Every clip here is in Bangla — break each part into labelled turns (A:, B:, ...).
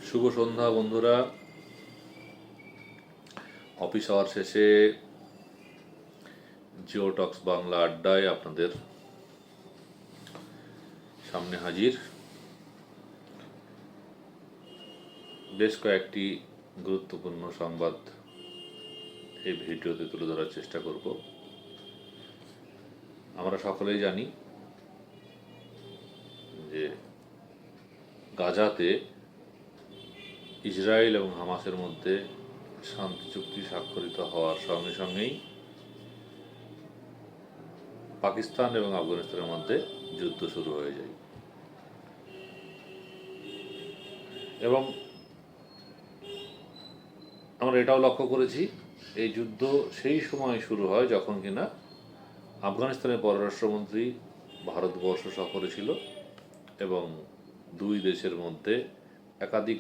A: শুভ সন্ধ্যা বন্ধুরা। অফিস আওয়ার শেষে জিও টক্স বাংলা আড্ডায় আপনাদের সামনে হাজির। বেশ কয়েকটি গুরুত্বপূর্ণ সংবাদ এই ভিডিওতে তুলে ধরার চেষ্টা করব। আমরা সকলেই জানি যে গাজাতে ইসরায়েল এবং হামাসের মধ্যে শান্তি চুক্তি স্বাক্ষরিত হওয়ার সঙ্গে সঙ্গেই পাকিস্তান এবং আফগানিস্তানের মধ্যে যুদ্ধ শুরু হয়ে যায় এবং আমরা এটাও লক্ষ্য করেছি এই যুদ্ধ সেই সময় শুরু হয় যখন কিনা আফগানিস্তানের পররাষ্ট্রমন্ত্রী ভারতবর্ষ সফরে ছিল এবং দুই দেশের মধ্যে একাধিক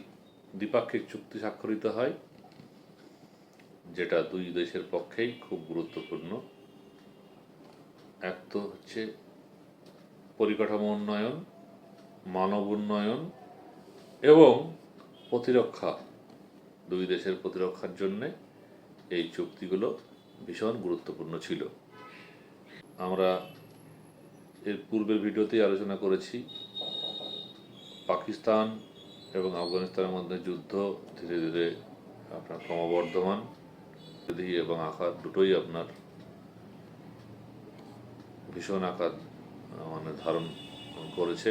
A: দ্বিপাক্ষিক চুক্তি স্বাক্ষরিত হয়, যেটা দুই দেশের পক্ষেই খুব গুরুত্বপূর্ণ। এক তো হচ্ছে পরিকাঠামো উন্নয়ন, মানব উন্নয়ন এবং প্রতিরক্ষা। দুই দেশের প্রতিরক্ষার জন্য এই চুক্তিগুলো ভীষণ গুরুত্বপূর্ণ ছিল। আমরা এর পূর্বের ভিডিওতেই আলোচনা করেছি পাকিস্তান এবং আফগানিস্তানের মধ্যে যুদ্ধ ধীরে ধীরে আপনার ক্রমবর্ধমান এবং আকার দুটোই আপনার ভীষণ আকার ধারণ করেছে।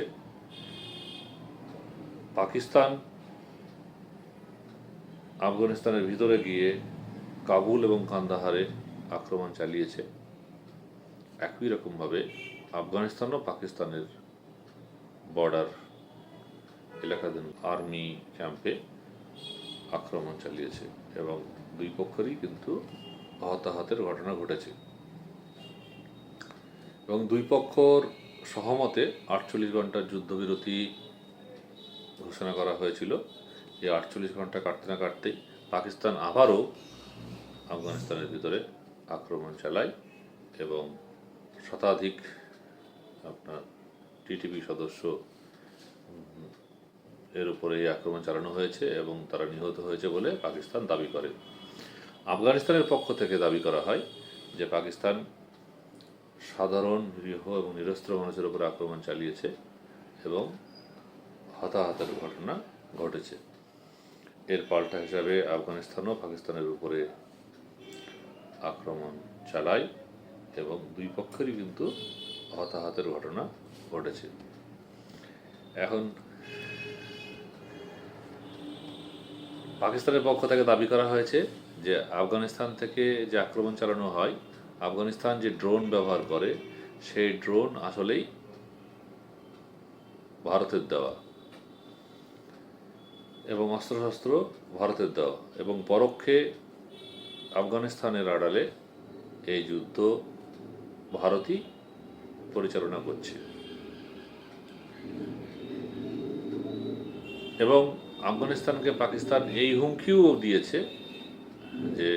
A: পাকিস্তান আফগানিস্তানের ভিতরে গিয়ে কাবুল এবং কান্দাহারে আক্রমণ চালিয়েছে। একই রকমভাবে আফগানিস্তান ও পাকিস্তানের বর্ডার এলাকাতে আর্মি ক্যাম্পে আক্রমণ চালিয়েছে এবং দুই পক্ষেরই কিন্তু হতাহতের ঘটনা ঘটেছে এবং দুই পক্ষর সহমতে 48 ঘন্টার যুদ্ধবিরতি ঘোষণা করা হয়েছিল। এই 48 ঘন্টা কাটতে না কাটতেই পাকিস্তান আবারও আফগানিস্তানের ভিতরে আক্রমণ চালায় এবং শতাধিক আপনার টিটিপি সদস্য এর উপরে এই আক্রমণ চালানো হয়েছে এবং তারা নিহত হয়েছে বলে পাকিস্তান দাবি করে। আফগানিস্তানের পক্ষ থেকে দাবি করা হয় যে পাকিস্তান সাধারণ নিরীহ এবং নিরস্ত্র মানুষের উপর আক্রমণ চালিয়েছে এবং হতাহতের ঘটনা ঘটেছে। এর পাল্টা হিসাবে আফগানিস্তানও পাকিস্তানের উপরে আক্রমণ চালায় এবং দুই পক্ষেরই কিন্তু হতাহতের ঘটনা ঘটেছে। এখন পাকিস্তানের পক্ষ থেকে দাবি করা হয়েছে যে আফগানিস্তান থেকে যে আক্রমণ চালানো হয়, আফগানিস্তান যে ড্রোন ব্যবহার করে সেই ড্রোন আসলেই ভারতের দেওয়া এবং অস্ত্রশস্ত্র ভারতের দেওয়া এবং পরোক্ষে আফগানিস্তানের আড়ালে এই যুদ্ধ ভারতই পরিচালনা করছে এবং আফগানিস্তানকে পাকিস্তান এই হুমকিও দিয়েছে যে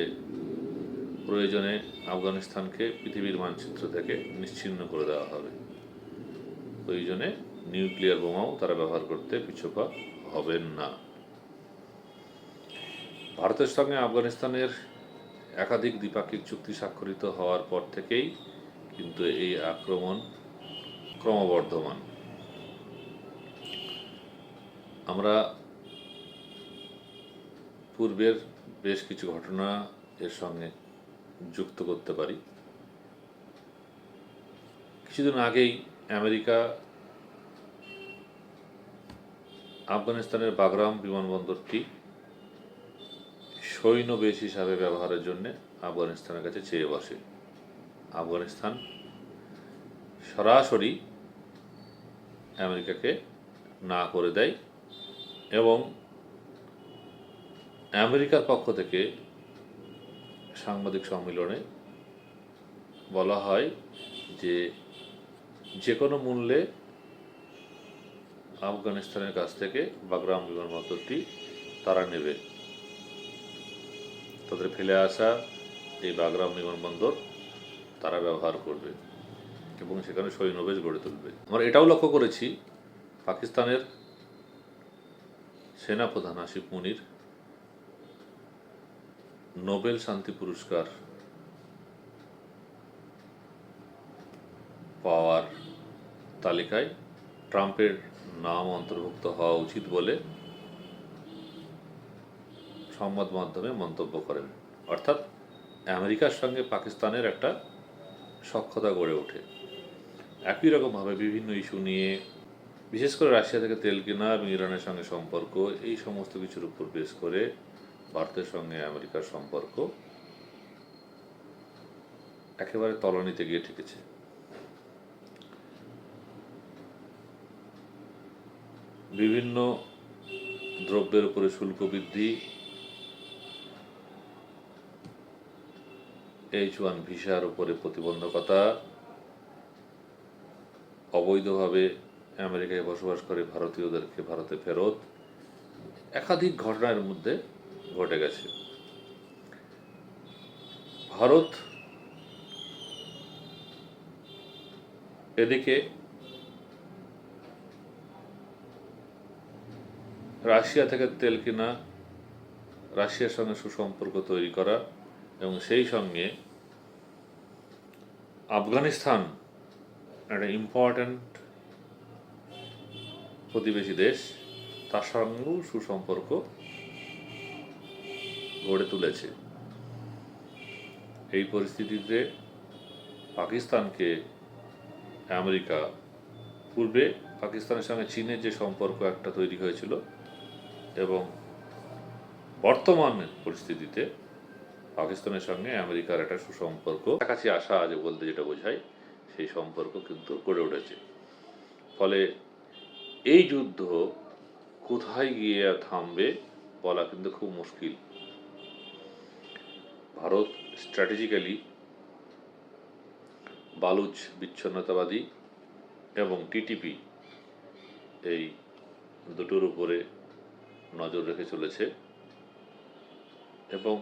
A: প্রয়োজনে আফগানিস্তানকে পৃথিবীর মানচিত্র থেকে নিশ্চিহ্ন করে দেওয়া হবে, প্রয়োজনে নিউক্লিয়ার বোমাও তারা ব্যবহার করতে পিছপা হবেন না। ভারতের সঙ্গে আফগানিস্তানের একাধিক দ্বিপাক্ষিক চুক্তি স্বাক্ষরিত হওয়ার পর থেকেই কিন্তু এই আক্রমণ ক্রমবর্ধমান। আমরা পূর্বের বেশ কিছু ঘটনা এর সঙ্গে যুক্ত করতে পারি। কিছুদিন আগেই আমেরিকা আফগানিস্তানের বাগরাম বিমানবন্দরটি সৈন্য বেস হিসাবে ব্যবহারের জন্য আফগানিস্তানের কাছে চেয়ে বসে। আফগানিস্তান সরাসরি আমেরিকাকে না করে দেয় এবং আমেরিকার পক্ষ থেকে সাংবাদিক সম্মেলনে বলা হয় যে কোনো মূল্যে আফগানিস্তানের কাছ থেকে বাগরাম বিমানবন্দরটি তারা নেবে। তাদের ফেলে আসা এই বাগরাম বিমানবন্দর তারা ব্যবহার করবে এবং সেখানে সৈন্যবেশ গড়ে তুলবে। আমরা এটাও লক্ষ্য করেছি পাকিস্তানের সেনাপ্রধান আসিফ মুনির নোবেল শান্তি পুরস্কার পাওয়ার তালিকায় ট্রাম্পের নাম অন্তর্ভুক্ত হওয়া উচিত বলে সংবাদ মাধ্যমে মন্তব্য করেন। অর্থাৎ আমেরিকার সঙ্গে পাকিস্তানের একটা সখ্যতা গড়ে ওঠে। একই রকমভাবে বিভিন্ন ইস্যু নিয়ে, বিশেষ করে রাশিয়া থেকে তেল কেনা এবং ইরানের সঙ্গে সম্পর্ক, এই সমস্ত কিছুর উপর বেস করে ভারতের সঙ্গে আমেরিকার সম্পর্ক একেবারে তলানিতে গিয়ে ঠেকেছে। বিভিন্ন দ্রব্যের উপরে শুল্ক বৃদ্ধি, H1 ভিসার উপরে প্রতিবন্ধকতা, অবৈধভাবে আমেরিকায় বসবাস করে ভারতীয়দেরকে ভারতে ফেরত, একাধিক ঘটনার মধ্যে ঘটে গেছে। ভারত এদিকে রাশিয়া থেকে তেল কেনা, রাশিয়ার সঙ্গে সুসম্পর্ক তৈরি করা এবং সেই সঙ্গে আফগানিস্তান একটা ইম্পর্ট্যান্ট প্রতিবেশী দেশ, তার সঙ্গেও সুসম্পর্ক গড়ে তুলেছে। এই পরিস্থিতিতে পাকিস্তানকে আমেরিকা, পূর্বে পাকিস্তানের সঙ্গে চীনের যে সম্পর্ক একটা তৈরি হয়েছিল এবং বর্তমান পরিস্থিতিতে পাকিস্তানের সঙ্গে আমেরিকার একটা সুসম্পর্ক কাছাকাছি আসা আছে বলতে যেটা বোঝায়, সেই সম্পর্ক কিন্তু গড়ে উঠেছে। ফলে এই যুদ্ধ কোথায় গিয়ে থামবে বলা কিন্তু খুব মুশকিল। ভারত স্ট্র্যাটেজিক্যালি বালুচ বিচ্ছিন্নতাবাদী এবং টিটিপি এই দুটোর উপরে নজর রেখে চলেছে এবং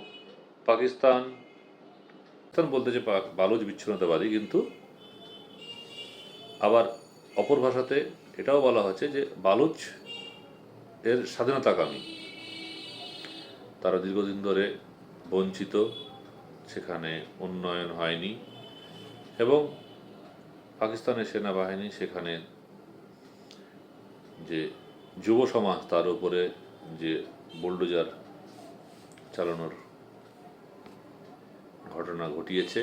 A: পাকিস্তান বলতে যে বালুচ বিচ্ছিন্নতাবাদী, কিন্তু আবার অপর ভাষাতে এটাও বলা হচ্ছে যে বালুচ এর স্বাধীনতাকামী। তারা দীর্ঘদিন ধরে বঞ্চিত, সেখানে উন্নয়ন হয়নি এবং পাকিস্তানের সেনাবাহিনী সেখানে যে যুব সমাজ তার উপরে যে বুলডোজার চালানোর ঘটনা ঘটিয়েছে,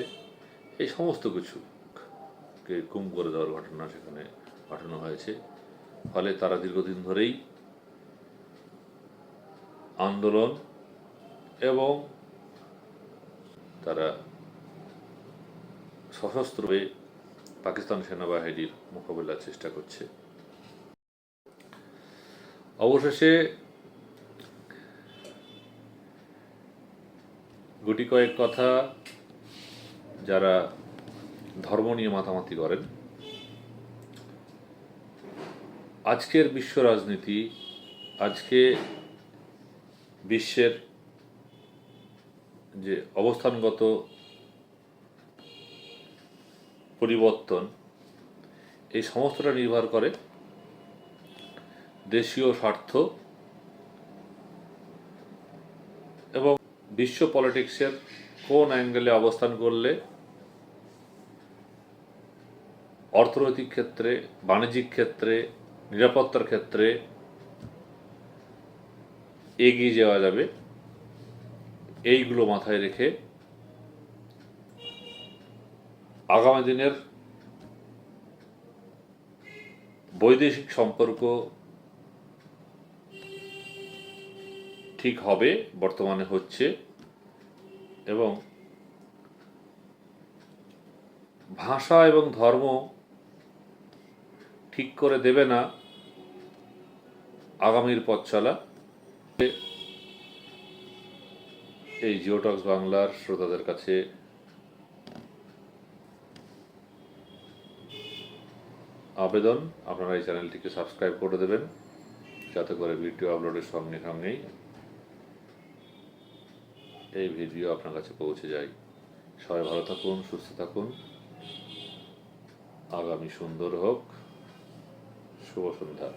A: এই সমস্ত কিছুকে গুম করে দেওয়ার ঘটনা সেখানে ঘটানো হয়েছে। ফলে তারা দীর্ঘদিন ধরেই আন্দোলন এবং তারা সশস্ত্রভাবে পাকিস্তান সেনাবাহিনীর মোকাবিলার চেষ্টা করছে। অবশেষে গুটি কয়েক কথা যারা ধর্ম নিয়ে মাতামাতি করেন, আজকের বিশ্ব রাজনীতি, আজকে বিশ্বের যে অবস্থানগত পরিবর্তন, এই সমস্তটা নির্ভর করে দেশীয় স্বার্থ এবং বিশ্ব পলিটিক্সের কোন অ্যাঙ্গেলে অবস্থান করলে অর্থনৈতিক ক্ষেত্রে, বাণিজ্যিক ক্ষেত্রে, নিরাপত্তার ক্ষেত্রে এগিয়ে যাওয়া যাবে, এইগুলো মাথায় রেখে আগামী দিনের বৈদেশিক সম্পর্ক ঠিক হবে, বর্তমানে হচ্ছে, এবং ভাষা এবং ধর্ম ঠিক করে দেবে না আগামীর পথ চলা। এই জিওটক্স বাংলার শ্রোতাদের কাছে আবেদন, আপনারা এই চ্যানেলটিকে সাবস্ক্রাইব করে দেবেন, যাতে করে ভিডিও আপলোডের সঙ্গে সঙ্গেই এই ভিডিও আপনার কাছে পৌঁছে যায়। সবাই ভালো থাকুন, সুস্থ থাকুন, আগামী সুন্দর হোক। শুভ সন্ধ্যা।